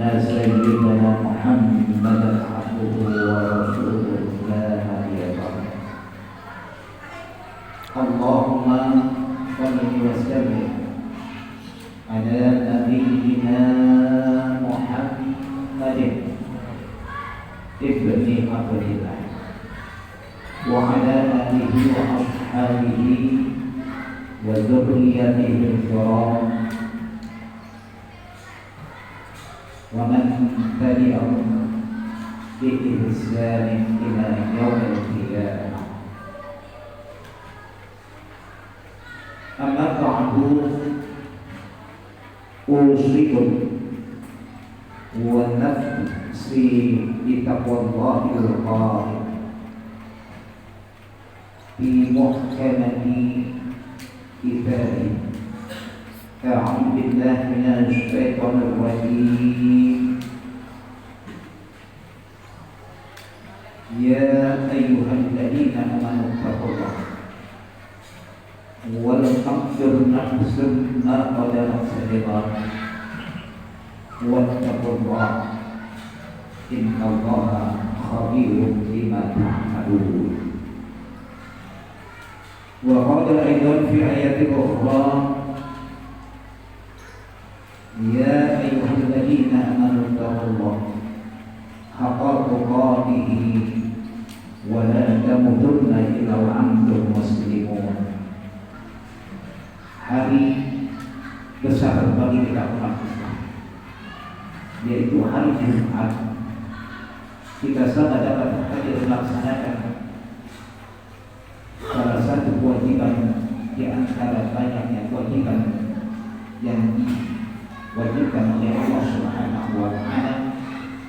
أن سيدنا محمدا عبده ورسوله لا نبي بعده. اللهم صل وسلم على نبينا محمد ابن عبد الله وعلى آله وأصحابه وذريته الكرام ومن تبعهم بإحسان إلى يوم القيامة. أما بعد أوصيكم ونفسي بتقوى الله القائم في محكم كتابه. أعوذ بالله من الشيطان الرجيم. يا أيها الذين آمنوا اتقوا الله ولتنظر نفس ما قدمت لغد واتقوا الله إن الله خبير بما تعملون. وقال أيضا في آية أخرى يا أيها الذين آمنوا اتقوا الله حق تقاته ولا تموتن إلا وأنتم مسلمون. Hari besar bagi kita umat Islam, yaitu hari Jumat. Kita sama dapat hadir melaksanakan salah satu kewajiban di antara banyaknya kewajiban yang diwajibkan oleh Allah Subhanahu wa Ta'ala,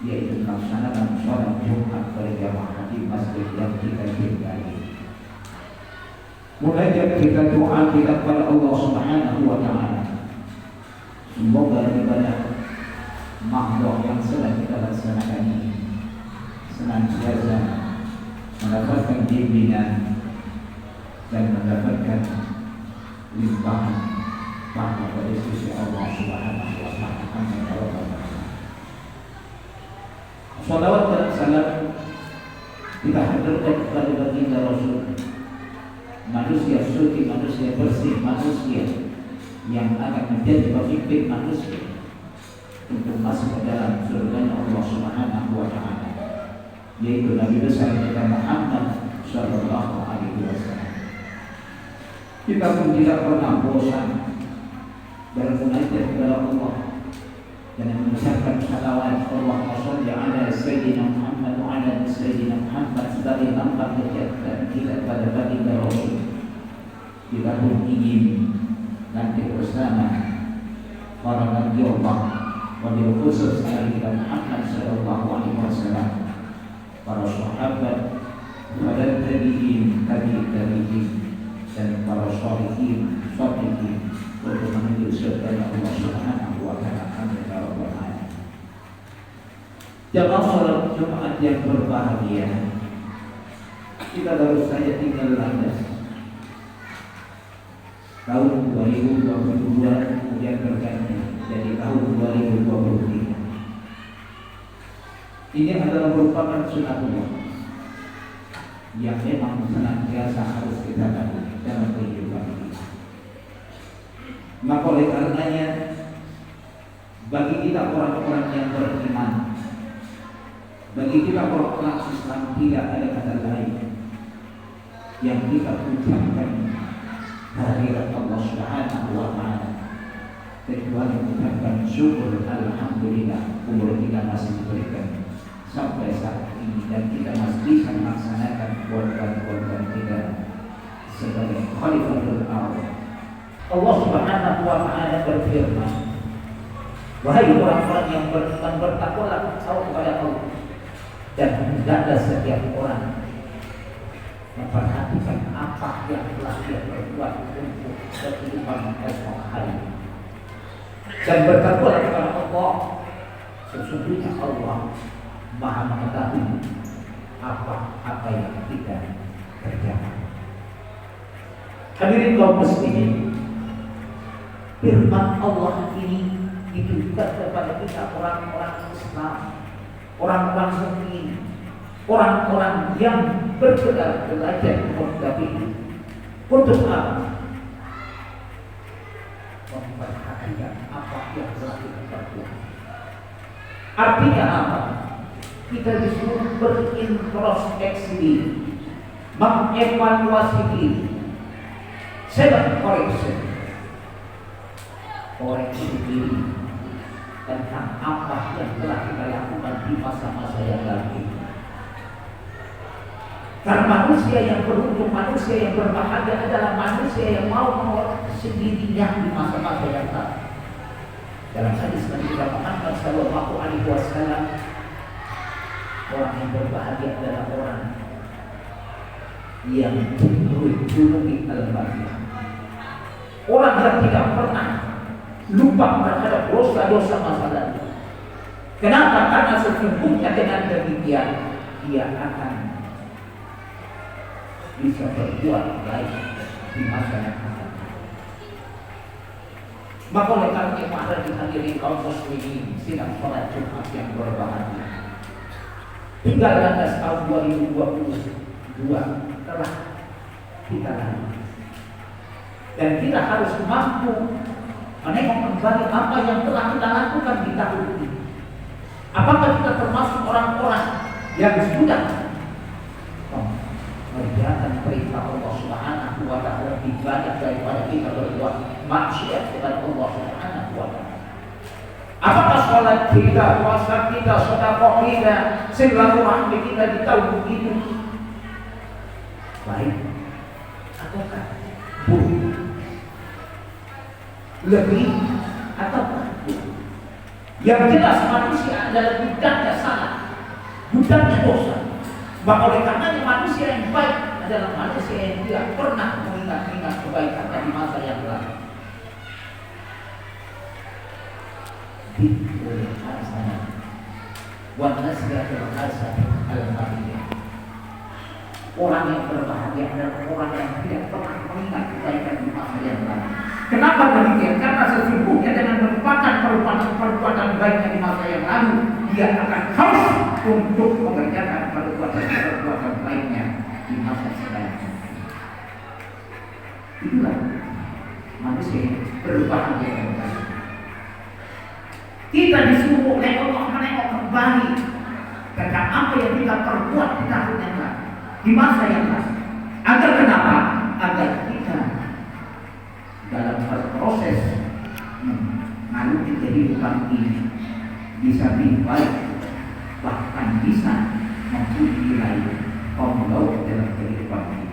yaitu melaksanakan sholat Jumat berjamaah di masjid yang kita cintai. Mengajak kita doa kita kepada Allah Subhanahu wa Ta'ala, semoga ibadah makhluk yang sedang kita laksanakan ini senantiasa mendapatkan bimbingan dan mendapatkan limpahan pahala dari sisi Allah Subhanahu wa Ta'ala. Salawat dan salam kita hadirkan kepada baginda Rasul, manusia suci, manusia bersih, manusia yang akan menjadi pemimpin manusia untuk masuk ke dalam surga Allah Subhanahu wa Ta'ala, yaitu Nabi besar kita Muhammad sallallahu alaihi wasallam. Kita pun tidak pernah bosan bermunajat kepada Allah dan mengucapkan salawat Allahumma shalli ala sayyidina Muhammad wa ala sayyidina Muhammad sebagai lambang kejahatan kita pada baginda Rasul. Kita pun ingin nanti bersama para nabi Allah, wabil khusus Nabi kita Muhammad sallallahu alaihi wasallam, para sahabat, para tabi'in, dan para sholihin untuk menuju surga Allah Subhanahu wa Ta'ala. Jamaah salat Jumat yang berbahagia, kita baru saja tinggal landas tahun 2022, kemudian berganti jadi tahun 2023. Ini adalah merupakan sunatullah yang memang senantiasa harus kita lakukan dalam kehidupan kita. Maka oleh karenanya, bagi kita orang-orang yang beriman, bagi kita orang-orang Islam, tidak ada kata lain yang kita ucapkan kehadirat Allah Subhanahu wa Ta'ala kecuali mengucapkan syukur alhamdulillah umur kita masih diberikan sampai saat ini dan kita masih bisa melaksanakan kewajiban kita sebagai Khalifatul Ardh. Allah Subhanahu wa Ta'ala berfirman, wahai orang-orang yang beriman, bertakwalah kepada Allah dan hendaklah setiap orang memperhatikan apa yang telah dia berbuat untuk kehidupan esok hari, dan bertakwalah kepada Allah, sesungguhnya Allah Maha mengetahui apa yang kita kerjakan. Hadirin kaum muslimin, firman Allah ini itu juga kepada kita orang-orang Islam, orang-orang mukmin, orang-orang yang belajar menghadapi untuk apa? Memperhatikan apa yang telah kita perbuat. Artinya apa? Kita disuruh berintrospeksi diri, mengevaluasi diri, self koreksi diri tentang apa yang telah kita lakukan di masa-masa yang lalu. Karena manusia yang beruntung, manusia yang berbahagia adalah manusia yang mau mengoreksi dirinya di masa-masa yang lalu. Dalam hadis Nabi Muhammad sallallahu alaihi wasallam, orang yang berbahagia adalah orang yang dijuluki al-bakhil. Orang yang tidak pernah lupa terhadap dosa-dosa masa lalu. Kenapa? Karena sesungguhnya dengan demikian dia akan bisa berbuat baik di masa yang akan datang. Maka oleh karena itu ada dihadiri kaum muslimin sidang sholat Jumat yang berbahagia. Tinggal landas tahun 2022 telah kita lalui. Dan kita harus mampu menengok kembali apa yang telah kita lakukan di tahun ini. Apakah kita termasuk orang-orang yang sudah mengerjakan perintah Allah Subhanahu wa ta'ala lebih banyak daripada kita berbuat maksiat kepada Allah Subhanahu wa ta'ala? Apakah sholat kita, puasa kita, sedekah kita, silaturahmi kita di tahun ini baik ataukah buruk? Lebih ataukah buruk? Yang jelas manusia adalah budaknya salah, budaknya dosa. Maka oleh karenanya manusia yang baik adalah manusia yang tidak pernah mengingat-ingat kebaikan di masa yang lalu. Orang yang berbahagia adalah orang yang tidak pernah mengingat kebaikan di masa yang lalu. Kenapa demikian? Karena sesungguhnya dengan merupakan perbuatan baiknya di masa yang lalu, dia akan haus untuk mengerjakan perbuatan baiknya di masa sekarang. Itulah manusia yang berbahagia dan baik. Kita disuruh oleh Allah menengok kembali tentang apa yang kita perbuat di tahun yang lalu, di masa yang lalu. Agar kenapa? Agar kita dalam proses mengalami kehidupan ini bisa lebih baik, bahkan bisa mempunyai nilai pembawa dalam kehidupan ini,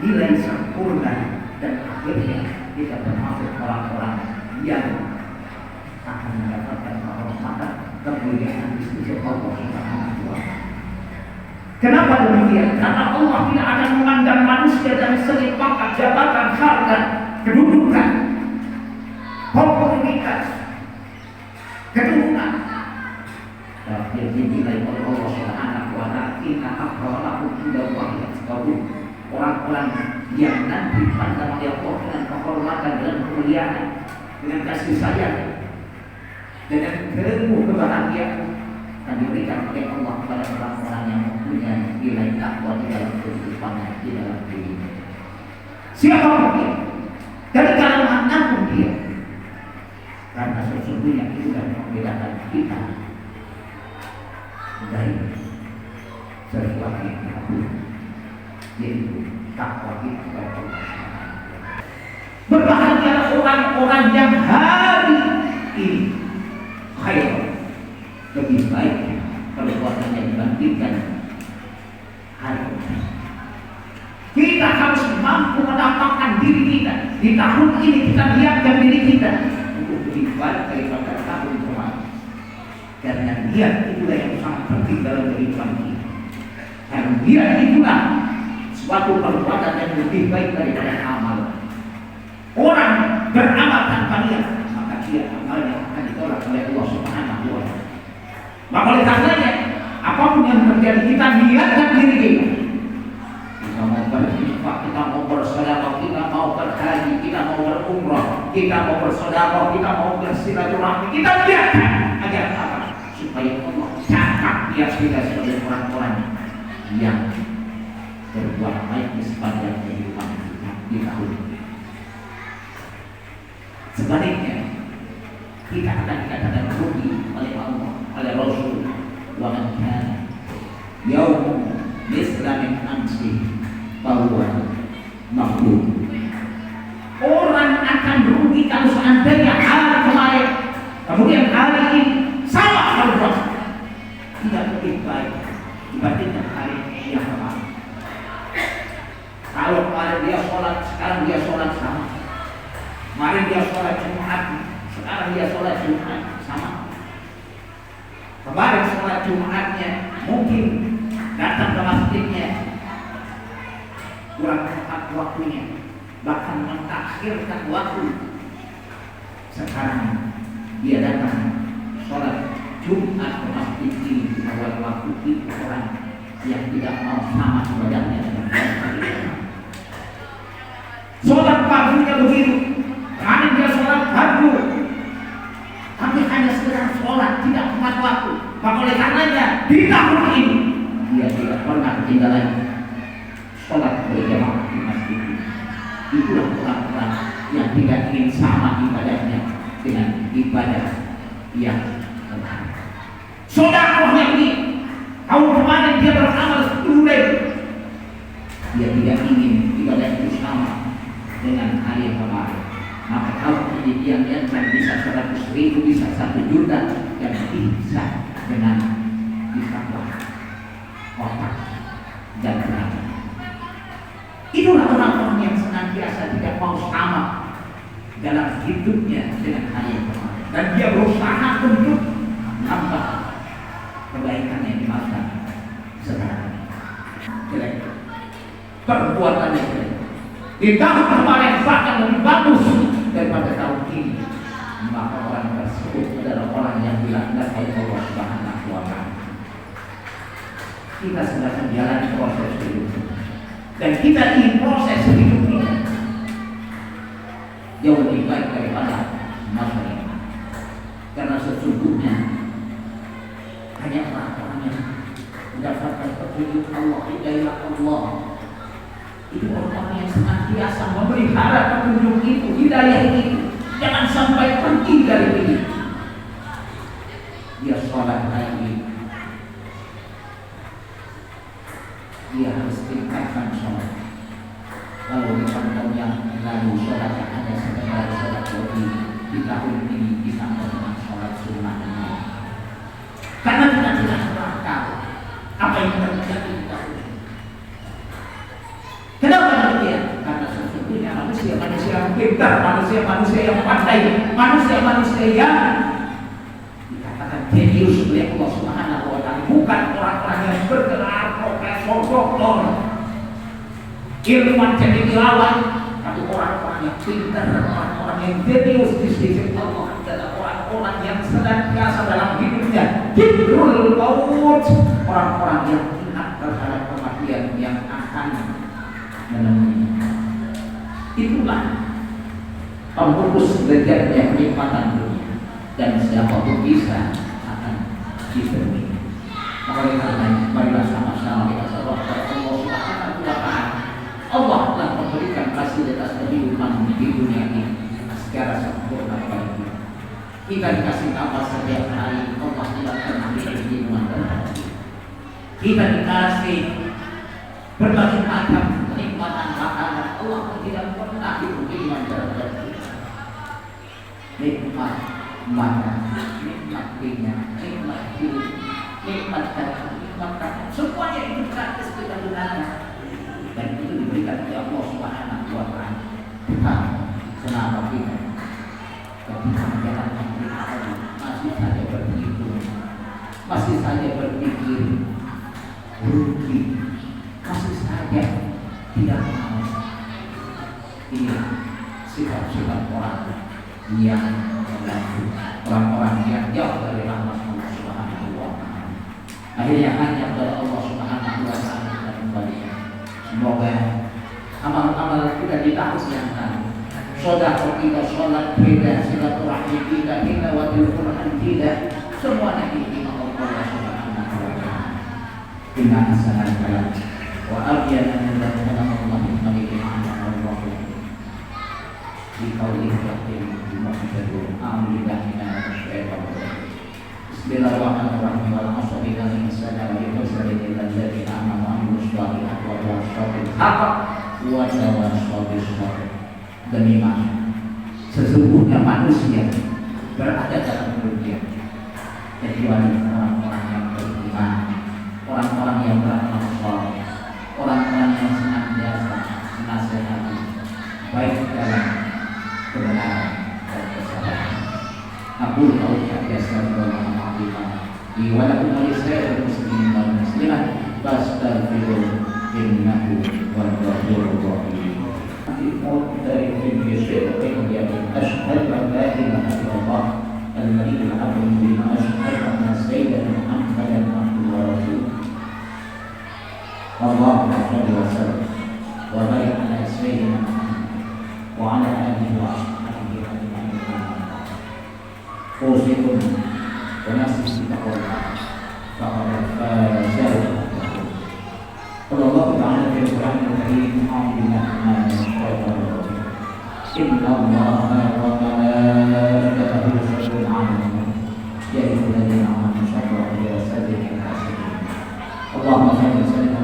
nilai sempurna, dan akhirnya kita termasuk orang-orang yang akan mendapatkan kehormatan, kemuliaan di sisi Allah Subhanahu wa ta'ala. Kenapa demikian? Karena Allah tidak akan memandang manusia dari segi pangkat, jabatan, harta, kedudukan, popularitas, keturunan. Tapi dinilai oleh Allah Subhanahu wa ta'ala, inna akramakum indallahi atqakum. Orang-orang yang nanti dipandang oleh Allah dengan kehormatan dan kemuliaan, dengan kasih sayang, dengan ilmu kebahagiaan yang diberikan oleh Allah kepada orang-orang yang mempunyai nilai takwa di dalam kehidupannya, di dalam dirinya. Siapapun dia, dari kalangan manapun dia, karena sesungguhnya itu yang membedakan kita dari sesuatu yang kabur, yaitu takwa kita kepada Allah. Berbahagialah orang-orang yang hari ini khair, lebih baik perbuatannya dibandingkan hari ini. Kita harus mampu mendapatkan diri kita di tahun ini. Kita lihatkan diri kita untuk lebih baik daripada tahun kemarin. Karena niat itulah yang sangat penting dalam kehidupan kita. Karena niat itulah suatu perbuatan yang lebih baik daripada amal. Orang beramal tanpa niat, maka dia amalnya akan ditolak oleh Allah Subhanahu wa ta'ala. Maka oleh karenanya, apapun yang terjadi, kita niatkan diri kita. Kita mau berinfak, kita mau bersedekah, kita mau berhaji, kita mau berumrah, kita mau bersaudara, kita mau bersilaturahmi, kita biarkan agar apa? Supaya Allah catat dia kita sebagai orang-orang yang berbuat baik di sepanjang kehidupan kita di tahun ini. Sebaliknya, kita akan dikatakan rugi oleh Allah, oleh Rasul. Wa man kana yaum misla min amsi bahwa makhluk. Orang akan rugi kalau seandainya hari kemarin kemudian hari ini sama Allah, tidak lebih baik dibandingkan hari yang kemarin. Kalau kemarin dia sholat, sekarang dia sholat sama. Kemarin dia sholat Jumat, sekarang dia sholat Jumat sama. Kemarin sholat Jumatnya mungkin datang ke masjidnya kurang tepat waktunya, bahkan mentakhirkan waktu. Sekarang dia datang sholat Jumat ke masjid ini di awal waktu, itu orang yang tidak mau sama ibadahnya dengan orang. Sholat paginya begitu, kemarin dia sholat fardu, tapi hanya sekedar sholat, tidak tepat waktu. Maka oleh karenanya di tahun ini dia tidak pernah ketinggalan sholat berjamaah di masjid ini. Itulah orang-orang yang tidak ingin sama ibadahnya dengan ibadah yang benar. Sedekahnya ini tahun kemarin dia beramal 10 ribu, dia tidak ingin ibadah itu sama dengan hari yang kemarin. Maka tahun ini dia niatkan bisa 100 ribu, bisa 1 juta, dan bisa dengan ditambah otak dan tenaga. Itulah orang-orang yang senantiasa tidak mau sama dalam hidupnya dengan hari yang kemarin, dan dia berusaha untuk menambah kebaikan yang dimaksud sekarang. Jelek, perbuatannya jelek. Di tahun kemarin bahkan lebih bagus daripada tahun ini. Maka orang tersebut adalah orang yang dilaknat oleh Allah Subhanahu wa Ta'ala. Kita sedang menjalani proses hidup, dan kita ingin proses hidup ini jauh lebih baik daripada masa ini. Karena sesungguhnya hanya orang-orang yang mendapatkan petunjuk Allah, hidayah Allah, itu orang yang senantiasa memelihara petunjuk itu, hidayah itu, jangan sampai pergi dari ini. Dia sholat lagi, dia harus tingkatkan sholat. Kalau di tahun yang lalu sholat hanya sekedar sholat wajib, di tahun ini ditambah dengan sholat sunnahnya. Karena kita tidak pernah tahu apa yang terjadi di tahun ini. Kenapa demikian? Karena sesungguhnya manusia yang pintar, manusia yang pandai, manusia yang dikatakan jenius oleh Allah Subhanahu wa Ta'ala, bukan orang-orang yang bergelar profesor, doktor, ilmuwan jadi ilmuwan, tapi orang-orang yang pintar, orang-orang yang jenius di sisi Allah adalah orang-orang yang senantiasa dalam hidupnya dzikrul maut, orang-orang yang ingat terhadap kematian yang akan menemui. Itulah pembungkus derajatnya kenikmatan dunia, dan siapapun bisa akan diberi. Maka karena marilah sama-sama kita berdoa kepada Allah Subhanahu wa Ta'ala. Allah telah memberikan fasilitas kehidupan di dunia ini secara sempurna bagi kita. Kita dikasih tambah setiap hari, Allah tidak pernah diberi hubungan terhadap kita. Kita dikasih berbagai macam kenikmatan makanan, Allah tidak pernah diberi hubungan terhadap kita. Nikmat makan, nikmat minyak, nikmat hidup, nikmat darah, nikmat kata, semuanya itu gratis kita gunakan, dan itu diberikan oleh Allah Subhanahu wa Ta'ala. Kenapa kita ketika menjalankan perintah masih saja berhitung, masih saja berpikir rugi, masih saja tidak mau? Ini sifat-sifat orang yang orang-orang yang jauh dari rahmat Allah Subhanahu wa Ta'ala. Akhirnya hanya kepada Allah Subhanahu wa Ta'ala kita kembali. Semoga amal-amal kita di tahun yang lalu Sedekah kita, sholat kita, silaturahmi kita, tilawatil Quran kita, semuanya diterima Allah Subhanahu wa taala. Inna hasanal kalam wa abyana min Allah malikin Allah di qauli rahim di muhammadu a'udzubillahi minasyaitonir rajim. Bismillahirrahmanirrahim. Wal 'asri innal insana lafi khusr illa alladziina aamanu wa 'amilus shalihati wa tawassaw bil haqq wa tawassaw bis sabr. Demi sesungguhnya manusia berada dalam kerugian kecuali orang-orang yang beriman, orang-orang yang beramal saleh, orang-orang yang senantiasa menasihati baik dalam kebenaran dan kesabaran. Aku tahu biasa berdoa di walaupun manusia muslimin dan muslimat fastaghfiru innahu huwal ghafurur rahim. Dari Indonesia kemudian asyhadu an la ilaha illallah al-malikul hakim wa asyhadu anna sayyidana Muhammadan abduhu wa rasuluh. Allahumma shalli wa sallim wa barik ala sayyidina Muhammad wa ala alihi wa ashabihi ajma'in. Usikum wa nafsi bittaqwallah faqad faza Allah Ta'ala fil Qur'anil Karim. Inna Allaha wa malaikatahu yusholluna 'alan nabi ya ayyuhalladzina amanu shallu 'alaihi wa sallimu taslima. Allahumma shalli wa sallim